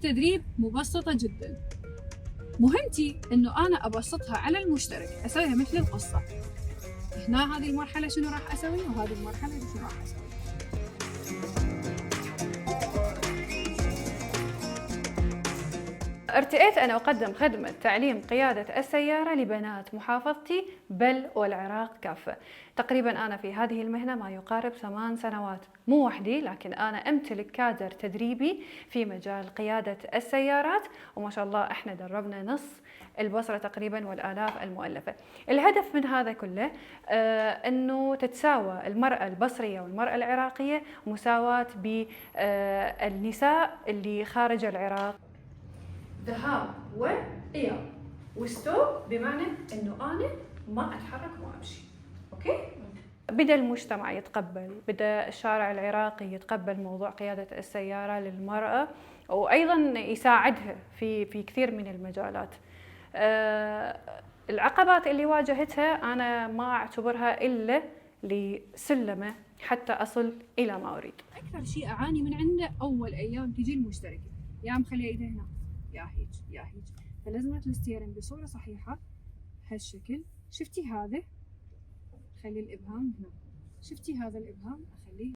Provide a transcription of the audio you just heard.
التدريب مبسطة جدا. مهمتي انه انا ابسطها على المشترك، اسويها مثل القصة. هنا هذه المرحلة شنو راح اسوي، وهذه المرحلة شنو راح اسوي. ارتئيت أن أقدم خدمة تعليم قيادة السيارة لبنات محافظتي بل والعراق كافة. تقريبا أنا في هذه المهنة ما يقارب 8 سنوات، مو وحدي، لكن أنا أمتلك كادر تدريبي في مجال قيادة السيارات، وما شاء الله احنا دربنا نص البصرة تقريبا والآلاف المؤلفة. الهدف من هذا كله أنه تتساوى المرأة البصرية والمرأة العراقية مساواة بالنساء اللي خارج العراق. ذهاب وإياب وستوب، بمعنى انه انا ما اتحرك وما امشي. اوكي. بدا المجتمع يتقبل، بدا الشارع العراقي يتقبل موضوع قياده السياره للمراه، وايضا يساعدها في كثير من المجالات. العقبات اللي واجهتها انا ما اعتبرها الا لسلمه حتى اصل الى ما اريد. اكثر شيء اعاني من عنده اول ايام تجي المشتركة، يا مخليه ايده هنا يا هيك يا هيك، فلازمت الستيرنج بصورة صحيحة هالشكل. شفتي هذا، خلي الابهام هنا، شفتي هذا الابهام اخليه